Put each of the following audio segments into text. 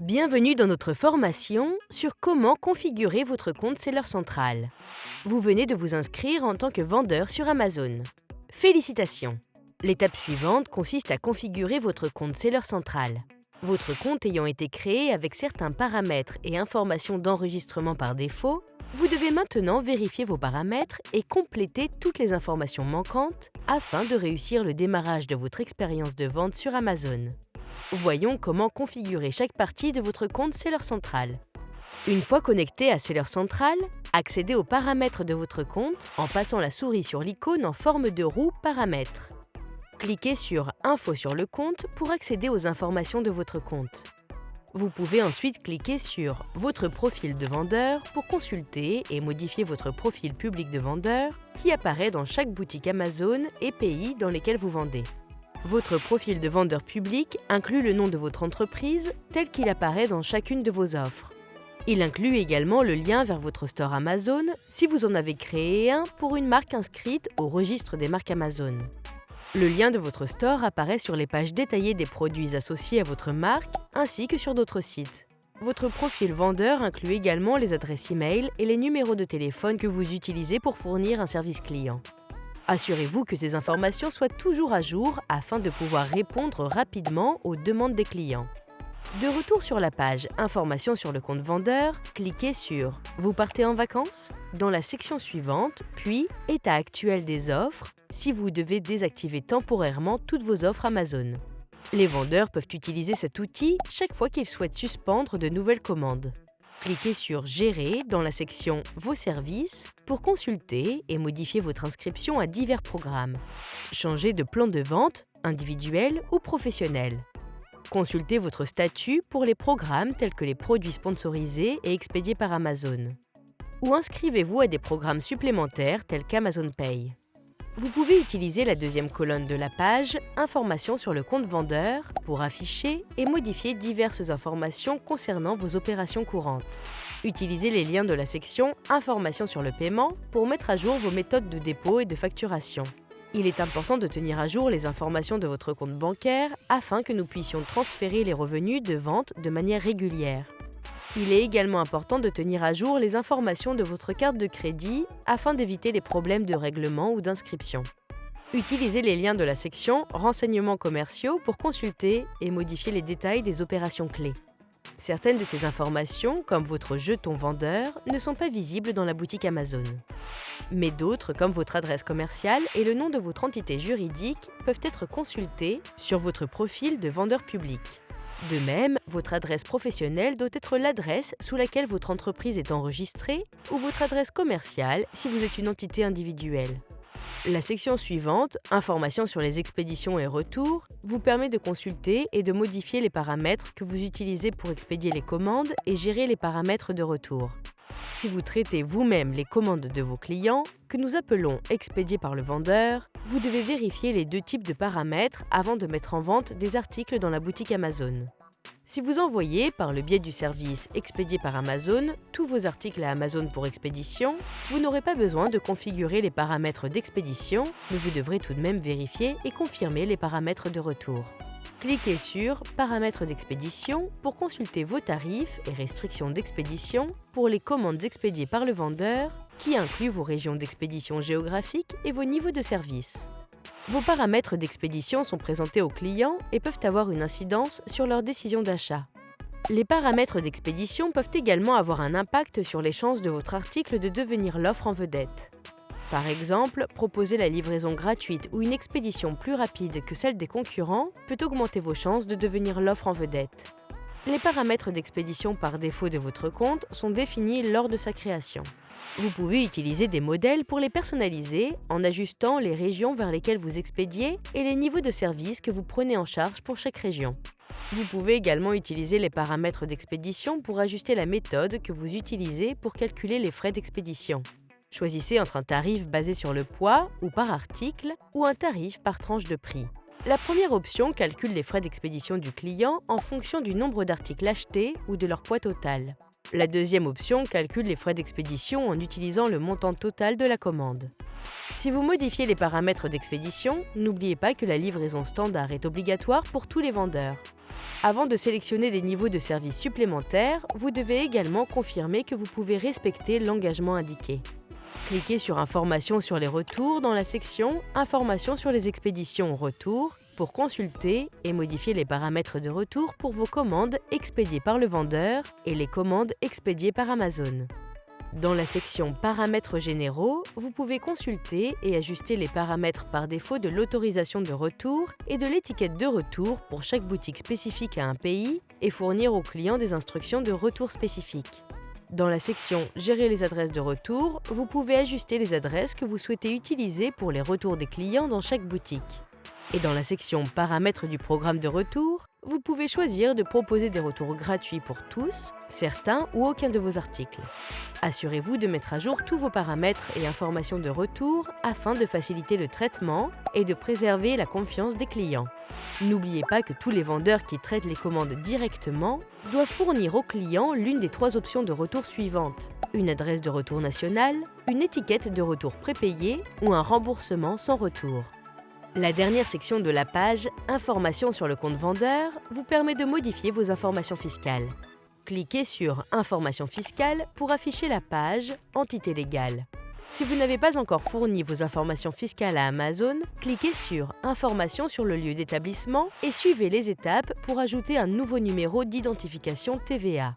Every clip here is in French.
Bienvenue dans notre formation sur comment configurer votre compte Seller Central. Vous venez de vous inscrire en tant que vendeur sur Amazon. Félicitations! L'étape suivante consiste à configurer votre compte Seller Central. Votre compte ayant été créé avec certains paramètres et informations d'enregistrement par défaut, vous devez maintenant vérifier vos paramètres et compléter toutes les informations manquantes afin de réussir le démarrage de votre expérience de vente sur Amazon. Voyons comment configurer chaque partie de votre compte Seller Central. Une fois connecté à Seller Central, accédez aux paramètres de votre compte en passant la souris sur l'icône en forme de roue Paramètres. Cliquez sur Info sur le compte pour accéder aux informations de votre compte. Vous pouvez ensuite cliquer sur Votre profil de vendeur pour consulter et modifier votre profil public de vendeur qui apparaît dans chaque boutique Amazon et pays dans lesquels vous vendez. Votre profil de vendeur public inclut le nom de votre entreprise tel qu'il apparaît dans chacune de vos offres. Il inclut également le lien vers votre store Amazon si vous en avez créé un pour une marque inscrite au registre des marques Amazon. Le lien de votre store apparaît sur les pages détaillées des produits associés à votre marque ainsi que sur d'autres sites. Votre profil vendeur inclut également les adresses e-mail et les numéros de téléphone que vous utilisez pour fournir un service client. Assurez-vous que ces informations soient toujours à jour afin de pouvoir répondre rapidement aux demandes des clients. De retour sur la page Informations sur le compte vendeur, cliquez sur Vous partez en vacances dans la section suivante, puis État actuel des offres si vous devez désactiver temporairement toutes vos offres Amazon. Les vendeurs peuvent utiliser cet outil chaque fois qu'ils souhaitent suspendre de nouvelles commandes. Cliquez sur Gérer dans la section Vos services pour consulter et modifier votre inscription à divers programmes. Changez de plan de vente, individuel ou professionnel. Consultez votre statut pour les programmes tels que les produits sponsorisés et expédiés par Amazon. Ou inscrivez-vous à des programmes supplémentaires tels qu'Amazon Pay. Vous pouvez utiliser la deuxième colonne de la page Informations sur le compte vendeur pour afficher et modifier diverses informations concernant vos opérations courantes. Utilisez les liens de la section Informations sur le paiement pour mettre à jour vos méthodes de dépôt et de facturation. Il est important de tenir à jour les informations de votre compte bancaire afin que nous puissions transférer les revenus de vente de manière régulière. Il est également important de tenir à jour les informations de votre carte de crédit afin d'éviter les problèmes de règlement ou d'inscription. Utilisez les liens de la section Renseignements commerciaux pour consulter et modifier les détails des opérations clés. Certaines de ces informations, comme votre jeton vendeur, ne sont pas visibles dans la boutique Amazon. Mais d'autres, comme votre adresse commerciale et le nom de votre entité juridique, peuvent être consultées sur votre profil de vendeur public. De même, votre adresse professionnelle doit être l'adresse sous laquelle votre entreprise est enregistrée ou votre adresse commerciale si vous êtes une entité individuelle. La section suivante, Informations sur les expéditions et retours, vous permet de consulter et de modifier les paramètres que vous utilisez pour expédier les commandes et gérer les paramètres de retour. Si vous traitez vous-même les commandes de vos clients, que nous appelons expédiés par le vendeur, vous devez vérifier les deux types de paramètres avant de mettre en vente des articles dans la boutique Amazon. Si vous envoyez, par le biais du service Expédié par Amazon, tous vos articles à Amazon pour expédition, vous n'aurez pas besoin de configurer les paramètres d'expédition, mais vous devrez tout de même vérifier et confirmer les paramètres de retour. Cliquez sur Paramètres d'expédition pour consulter vos tarifs et restrictions d'expédition pour les commandes expédiées par le vendeur, qui incluent vos régions d'expédition géographiques et vos niveaux de service. Vos paramètres d'expédition sont présentés aux clients et peuvent avoir une incidence sur leur décision d'achat. Les paramètres d'expédition peuvent également avoir un impact sur les chances de votre article de devenir l'offre en vedette. Par exemple, proposer la livraison gratuite ou une expédition plus rapide que celle des concurrents peut augmenter vos chances de devenir l'offre en vedette. Les paramètres d'expédition par défaut de votre compte sont définis lors de sa création. Vous pouvez utiliser des modèles pour les personnaliser en ajustant les régions vers lesquelles vous expédiez et les niveaux de service que vous prenez en charge pour chaque région. Vous pouvez également utiliser les paramètres d'expédition pour ajuster la méthode que vous utilisez pour calculer les frais d'expédition. Choisissez entre un tarif basé sur le poids ou par article ou un tarif par tranche de prix. La première option calcule les frais d'expédition du client en fonction du nombre d'articles achetés ou de leur poids total. La deuxième option calcule les frais d'expédition en utilisant le montant total de la commande. Si vous modifiez les paramètres d'expédition, n'oubliez pas que la livraison standard est obligatoire pour tous les vendeurs. Avant de sélectionner des niveaux de service supplémentaires, vous devez également confirmer que vous pouvez respecter l'engagement indiqué. Cliquez sur Informations sur les retours dans la section Informations sur les expéditions au retour pour consulter et modifier les paramètres de retour pour vos commandes expédiées par le vendeur et les commandes expédiées par Amazon. Dans la section Paramètres généraux, vous pouvez consulter et ajuster les paramètres par défaut de l'autorisation de retour et de l'étiquette de retour pour chaque boutique spécifique à un pays et fournir aux clients des instructions de retour spécifiques. Dans la section Gérer les adresses de retour, vous pouvez ajuster les adresses que vous souhaitez utiliser pour les retours des clients dans chaque boutique. Et dans la section Paramètres du programme de retour, vous pouvez choisir de proposer des retours gratuits pour tous, certains ou aucun de vos articles. Assurez-vous de mettre à jour tous vos paramètres et informations de retour afin de faciliter le traitement et de préserver la confiance des clients. N'oubliez pas que tous les vendeurs qui traitent les commandes directement doivent fournir aux clients l'une des 3 options de retour suivantes: une adresse de retour nationale, une étiquette de retour prépayée ou un remboursement sans retour. La dernière section de la page « Informations sur le compte vendeur » vous permet de modifier vos informations fiscales. Cliquez sur « Informations fiscales » pour afficher la page « Entité légale ». Si vous n'avez pas encore fourni vos informations fiscales à Amazon, cliquez sur « Informations sur le lieu d'établissement » et suivez les étapes pour ajouter un nouveau numéro d'identification TVA.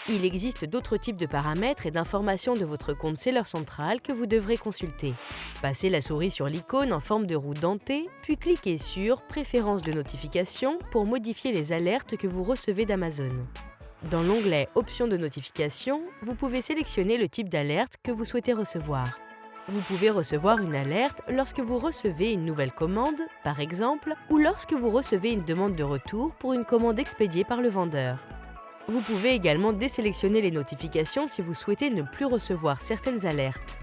Il existe d'autres types de paramètres et d'informations de votre compte Seller Central que vous devrez consulter. Passez la souris sur l'icône en forme de roue dentée, puis cliquez sur « Préférences de notification » pour modifier les alertes que vous recevez d'Amazon. Dans l'onglet « Options de notification », vous pouvez sélectionner le type d'alerte que vous souhaitez recevoir. Vous pouvez recevoir une alerte lorsque vous recevez une nouvelle commande, par exemple, ou lorsque vous recevez une demande de retour pour une commande expédiée par le vendeur. Vous pouvez également désélectionner les notifications si vous souhaitez ne plus recevoir certaines alertes.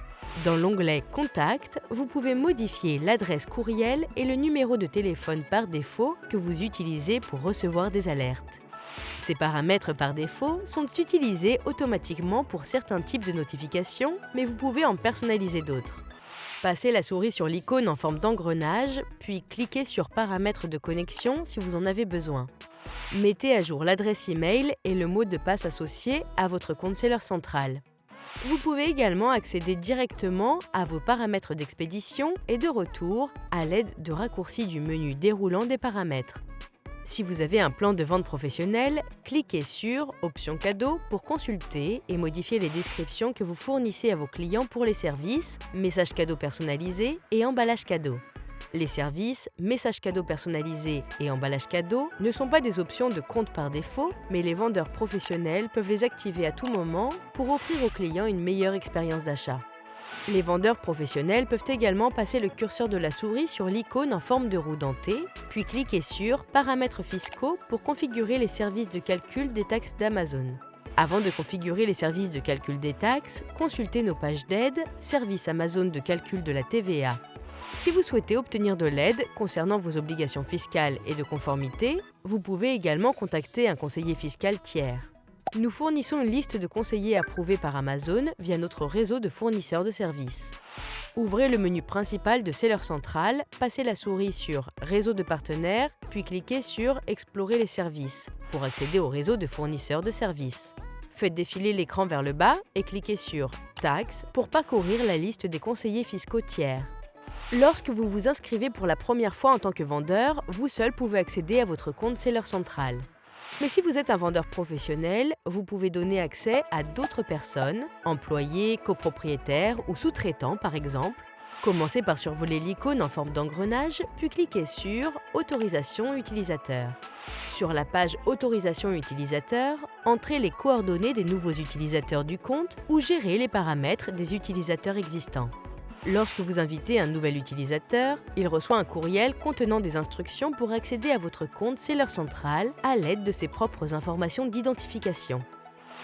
Dans l'onglet « Contact », vous pouvez modifier l'adresse courriel et le numéro de téléphone par défaut que vous utilisez pour recevoir des alertes. Ces paramètres par défaut sont utilisés automatiquement pour certains types de notifications, mais vous pouvez en personnaliser d'autres. Passez la souris sur l'icône en forme d'engrenage, puis cliquez sur « Paramètres de connexion » si vous en avez besoin. Mettez à jour l'adresse email et le mot de passe associé à votre compte Seller Central. Vous pouvez également accéder directement à vos paramètres d'expédition et de retour à l'aide de raccourcis du menu déroulant des paramètres. Si vous avez un plan de vente professionnel, cliquez sur « Options cadeaux » pour consulter et modifier les descriptions que vous fournissez à vos clients pour les services, messages cadeaux personnalisés et emballage cadeau. Les services, messages cadeaux personnalisés et emballage cadeau ne sont pas des options de compte par défaut, mais les vendeurs professionnels peuvent les activer à tout moment pour offrir aux clients une meilleure expérience d'achat. Les vendeurs professionnels peuvent également passer le curseur de la souris sur l'icône en forme de roue dentée, puis cliquer sur « Paramètres fiscaux » pour configurer les services de calcul des taxes d'Amazon. Avant de configurer les services de calcul des taxes, consultez nos pages d'aide, Service Amazon de calcul de la TVA. Si vous souhaitez obtenir de l'aide concernant vos obligations fiscales et de conformité, vous pouvez également contacter un conseiller fiscal tiers. Nous fournissons une liste de conseillers approuvés par Amazon via notre réseau de fournisseurs de services. Ouvrez le menu principal de Seller Central, passez la souris sur « Réseau de partenaires » puis cliquez sur « Explorer les services » pour accéder au réseau de fournisseurs de services. Faites défiler l'écran vers le bas et cliquez sur « Taxes » pour parcourir la liste des conseillers fiscaux tiers. Lorsque vous vous inscrivez pour la première fois en tant que vendeur, vous seul pouvez accéder à votre compte Seller Central. Mais si vous êtes un vendeur professionnel, vous pouvez donner accès à d'autres personnes, employés, copropriétaires ou sous-traitants par exemple. Commencez par survoler l'icône en forme d'engrenage, puis cliquez sur « Autorisation utilisateur ». Sur la page « Autorisation utilisateur », entrez les coordonnées des nouveaux utilisateurs du compte ou gérez les paramètres des utilisateurs existants. Lorsque vous invitez un nouvel utilisateur, il reçoit un courriel contenant des instructions pour accéder à votre compte Seller Central à l'aide de ses propres informations d'identification.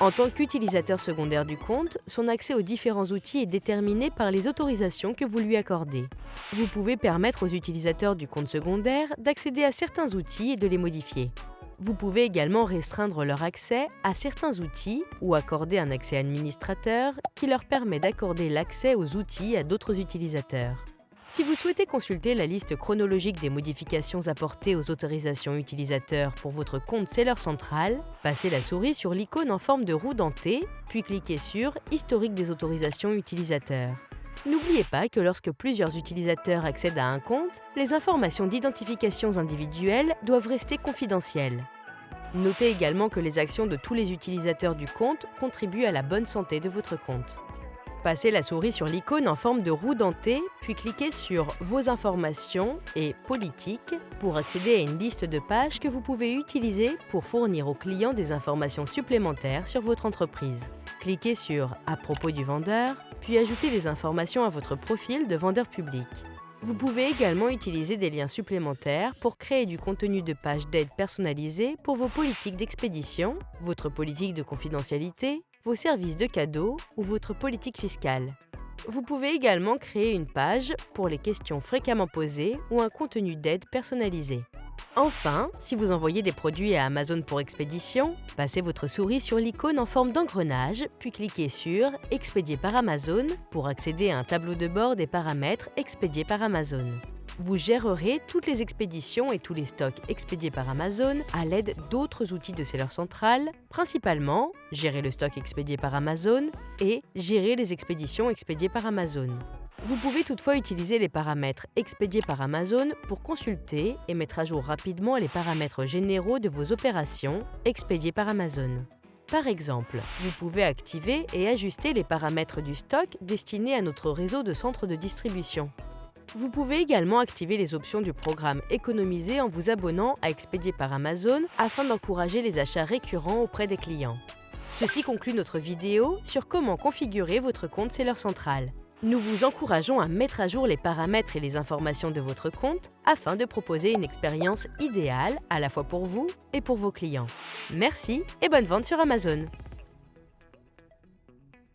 En tant qu'utilisateur secondaire du compte, son accès aux différents outils est déterminé par les autorisations que vous lui accordez. Vous pouvez permettre aux utilisateurs du compte secondaire d'accéder à certains outils et de les modifier. Vous pouvez également restreindre leur accès à certains outils ou accorder un accès administrateur qui leur permet d'accorder l'accès aux outils à d'autres utilisateurs. Si vous souhaitez consulter la liste chronologique des modifications apportées aux autorisations utilisateurs pour votre compte Seller Central, passez la souris sur l'icône en forme de roue dentée, puis cliquez sur « Historique des autorisations utilisateurs ». N'oubliez pas que lorsque plusieurs utilisateurs accèdent à un compte, les informations d'identifications individuelles doivent rester confidentielles. Notez également que les actions de tous les utilisateurs du compte contribuent à la bonne santé de votre compte. Passez la souris sur l'icône en forme de roue dentée, puis cliquez sur « Vos informations » et « Politique » pour accéder à une liste de pages que vous pouvez utiliser pour fournir aux clients des informations supplémentaires sur votre entreprise. Cliquez sur « À propos du vendeur », puis ajoutez des informations à votre profil de vendeur public. Vous pouvez également utiliser des liens supplémentaires pour créer du contenu de pages d'aide personnalisées pour vos politiques d'expédition, votre politique de confidentialité, vos services de cadeaux ou votre politique fiscale. Vous pouvez également créer une page pour les questions fréquemment posées ou un contenu d'aide personnalisé. Enfin, si vous envoyez des produits à Amazon pour expédition, passez votre souris sur l'icône en forme d'engrenage, puis cliquez sur « Expédier par Amazon » pour accéder à un tableau de bord des paramètres expédiés par Amazon. Vous gérerez toutes les expéditions et tous les stocks expédiés par Amazon à l'aide d'autres outils de Seller Central, principalement gérer le stock expédié par Amazon et gérer les expéditions expédiées par Amazon. Vous pouvez toutefois utiliser les paramètres expédiés par Amazon pour consulter et mettre à jour rapidement les paramètres généraux de vos opérations expédiées par Amazon. Par exemple, vous pouvez activer et ajuster les paramètres du stock destinés à notre réseau de centres de distribution. Vous pouvez également activer les options du programme Économiser en vous abonnant à Expédier par Amazon afin d'encourager les achats récurrents auprès des clients. Ceci conclut notre vidéo sur comment configurer votre compte Seller Central. Nous vous encourageons à mettre à jour les paramètres et les informations de votre compte afin de proposer une expérience idéale à la fois pour vous et pour vos clients. Merci et bonne vente sur Amazon!